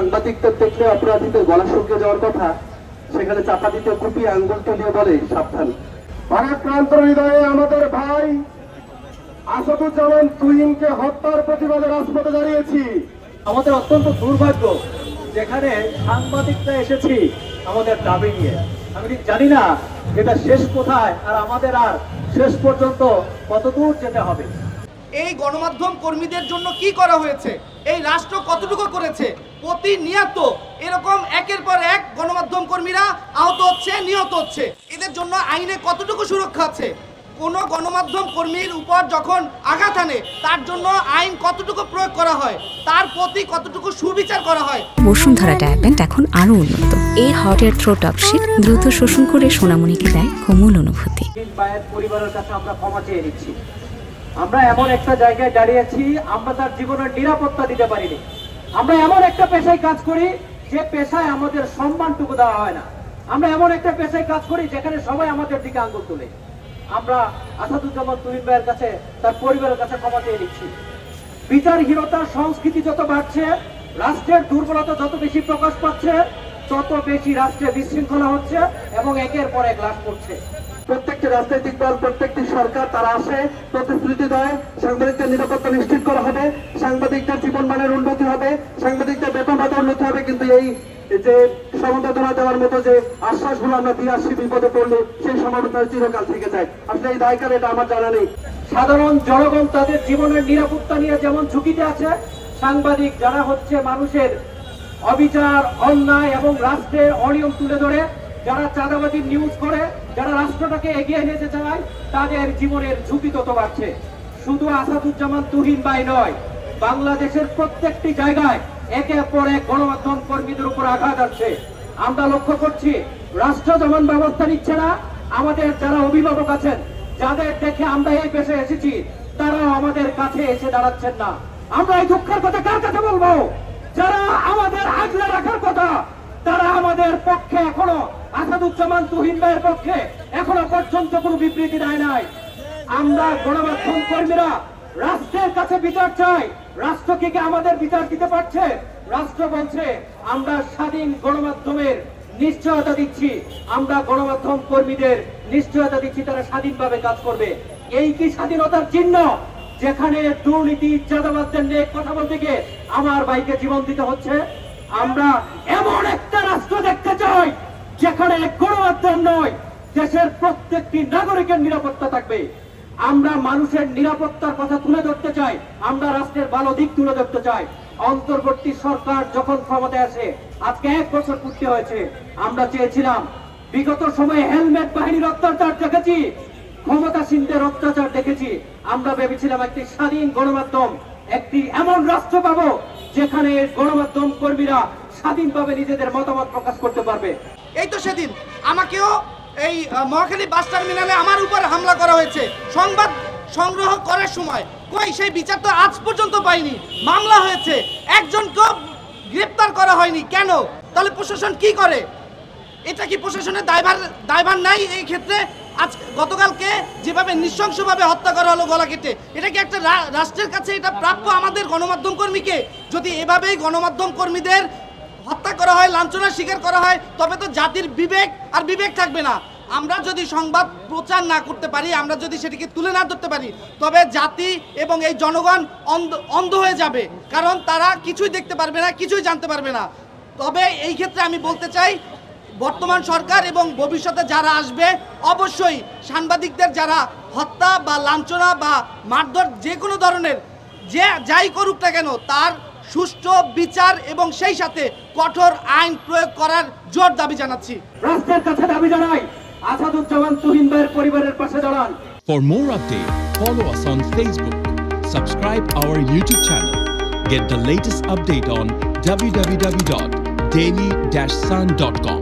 সাংবাদিকদের দেখলে অপরাধীদের গলা শুকিয়ে যাওয়ার কথা, সেখানে চাপা দিতে কুপিয়ে আঙ্গুল তুলিয়ে বলে সাবধান। ভারাক্রান্ত হৃদয়ে আমাদের ভাই আসাদুজ্জামান তুহিনকে হত্যার প্রতিবাদে রাজপথে দাঁড়িয়েছি। আমাদের অত্যন্ত দুর্ভাগ্য, যেখানে সাংবাদিকরা এসেছি আমাদের দাবি নিয়ে। আমি ঠিক জানি না এটা শেষ কোথায়, আর আমাদের আর শেষ পর্যন্ত কতদূর যেতে হবে। এই গণমাধ্যম কর্মীদের জন্য কি করা হয়েছে, এই রাষ্ট্র কতটুকু করেছে? প্রতিনিয়ত এরকম একের পর এক গণমাধ্যম কর্মীরা আহত হচ্ছে, নিহত হচ্ছে। এদের জন্য আইনে কতটুকু সুরক্ষা আছে? কোনো গণমাধ্যম কর্মীর উপর যখন আঘাত আনে তার জন্য আইন কতটুকু প্রয়োগ করা হয়, তার প্রতি কতটুকু সুবিচার করা হয়? বসুন্ধরা ডায়াপেন্ট এখন আরো উন্নত। এই হট এয়ার থ্রো টপশিট দ্রুত শোষণ করে সোনামণিকে দেয় কোমল অনুভূতি। পরিবারের কাছে আমরা ক্ষমা চেয়ে নিচ্ছি। আমরা এমন একটা জায়গায় দাঁড়িয়েছি, আমরা তার জীবনের নিরাপত্তা দিতে পারিনি। আমরা এমন একটা পেশায় কাজ করি যে পেশায় আমাদের সম্মানটুকু দেওয়া হয় না। আমরা এমন একটা পেশায় কাজ করি যেখানে সবাই আমাদের দিকে আঙ্গুল তোলে। আমরা আসাদুজ্জামান তুহিন ভাইয়ের কাছে, তার পরিবারের কাছে ক্ষমা চেয়ে নিচ্ছি। বিচারহীনতার সংস্কৃতি যত বাড়ছে, রাষ্ট্রের দুর্বলতা যত বেশি প্রকাশ পাচ্ছে, তত বেশি রাষ্ট্রে বিশৃঙ্খলা হচ্ছে এবং একের পর এক লাশ পড়ছে। প্রত্যেকটি রাজনৈতিক দল, প্রত্যেকটি সরকার তারা আসে, প্রতিশ্রুতি দেয় সাংবাদিকদের নিরাপত্তা নিশ্চিত করা হবে, সাংবাদিকদের জীবনমানের উন্নতি হবে, সাংবাদিকদের বেতন ভাতা উন্নতি হবে। কিন্তু এই যে সমবেদনা দেওয়ার মতো যে আশ্বাসগুলো আমরা দিয়ে আসছি, বিপদে পড়লে সেই সমবেদনা চিরকাল থেকে যায়। আসলে এই দায়কার এটা আমার জানা নেই। সাধারণ জনগণ তাদের জীবনের নিরাপত্তা নিয়ে যেমন ঝুঁকিতে আছে, সাংবাদিক যারা হচ্ছে মানুষের অবিচার, অন্যায় এবং রাষ্ট্রের অনিয়ম তুলে ধরে, যারা চাঁদাবাজির নিউজ করে, যারা রাষ্ট্রটাকে এগিয়ে নিতে চায়, তাদের জীবনের ঝুঁকি তত বাড়ছে। শুধু আসাদুজ্জামান তুহিন ভাই নয়, বাংলাদেশের প্রত্যেকটি জায়গায় একের পর এক গণমাধ্যম কর্মীদের উপর আঘাত আসছে। আমরা লক্ষ্য করছি রাষ্ট্র যেমন ব্যবস্থা নিচ্ছে না, আমাদের যারা অভিভাবক আছেন, যাদের দেখে আমরা এই পেশায় এসেছি, তারাও আমাদের কাছে এসে দাঁড়াচ্ছেন না। আমরা এই দুঃখের কথা কার কাছে বলবো? যারা আমাদের আগলে রাখার কথা, তারা আমাদের পক্ষে এখনো, আসাদুজ্জামান তুহিন ভাইয়ের পক্ষে এখনো পর্যন্ত কোনো বিবৃতি দেয় নাই। আমরা গণমাধ্যম কর্মীরা রাষ্ট্রের কাছে বিচার চাই। রাষ্ট্র কি আমাদের বিচার দিতে পারছে? রাষ্ট্র বলছে আমরা স্বাধীন গণমাধ্যমের নিশ্চয়তা দিচ্ছি, আমরা গণমাধ্যম কর্মীদের নিশ্চয়তা দিচ্ছি তারা স্বাধীনভাবে কাজ করবে। এই কি স্বাধীনতার চিহ্ন, যেখানে দুর্নীতি, চাঁদাবাজদের নিয়ে কথা বলতে গিয়ে আমার ভাইকে জীবন দিতে হচ্ছে? আমরা এমন একটা রাষ্ট্র দেখতে চাই যেখানে গণমাধ্যম নয়, দেশের প্রত্যেকটি নাগরিকের নিরাপত্তা থাকবে। আমরা মানুষের নিরাপত্তার কথা তুলে ধরতে চাই, আমরা রাষ্ট্রের ভালো দিক তুলে ধরতে চাই। অন্তর্বর্তী সরকার যখন ক্ষমতায় আসে, আজকে 1 বছর পূর্তি হয়েছে, আমরা চেয়েছিলাম, বিগত সময়ে হেলমেট বাহিনীর অত্যাচার দেখেছি, ক্ষমতাসীনদের অত্যাচার দেখেছি, আমরা ভেবেছিলাম একটি স্বাধীন গণমাধ্যম, একটি এমন রাষ্ট্র পাবো যেখানে গণমাধ্যম কর্মীরা স্বাধীনভাবে নিজেদের মতামত প্রকাশ করতে পারবে। এই তো সেদিন আমাকেও এই মহাখালী বাস টার্মিনালে আমার উপর হামলা করা হয়েছে সংবাদ সংগ্রহ করার সময়। কই সেই বিচার তো আজ পর্যন্ত পাইনি। মামলা হয়েছে, একজনকেও গ্রেফতার করা হয়নি। কেন? তাহলে প্রশাসন কি করে? এটা কি প্রশাসনের দায়ভার নাই এই ক্ষেত্রে? আজ গতকালকে যেভাবে নৃশংসভাবে হত্যা করা হলো গলা কেটে, এটা কি একটা রাষ্ট্রের কাছে এটা প্রাপ্য আমাদের গণমাধ্যম কর্মীকে? যদি এভাবেই গণমাধ্যম কর্মীদের হত্যা করা হয়, লাঞ্ছনার শিকার করা হয়, তবে তো জাতির বিবেক আর বিবেক থাকবে না। আমরা যদি সংবাদ প্রচার না করতে পারি, আমরা যদি সেটিকে তুলে না ধরতে পারি, তবে জাতি এবং এই জনগণ অন্ধ হয়ে যাবে, কারণ তারা কিছুই দেখতে পারবে না, কিছুই জানতে পারবে না। তবে এই ক্ষেত্রে আমি বলতে চাই, বর্তমান সরকার এবং ভবিষ্যতে যারা আসবে, অবশ্যই সাংবাদিকদের যারা হত্যা বা লাঞ্ছনা বা মারধর যে কোনো ধরনের যাই করুক না কেন, তার সুষ্ঠু বিচার এবং সেই সাথে কঠোর আইন প্রয়োগ করার জোর দাবি জানাচ্ছি। রাষ্ট্রের কাছে দাবি জানাই, আসাদুজ্জামান তুহিন ভাইয়ের পরিবারের পাশে দাঁড়ান। For more updates, follow us on Facebook, subscribe our YouTube channel, get the latest update on www.daily-sun.com.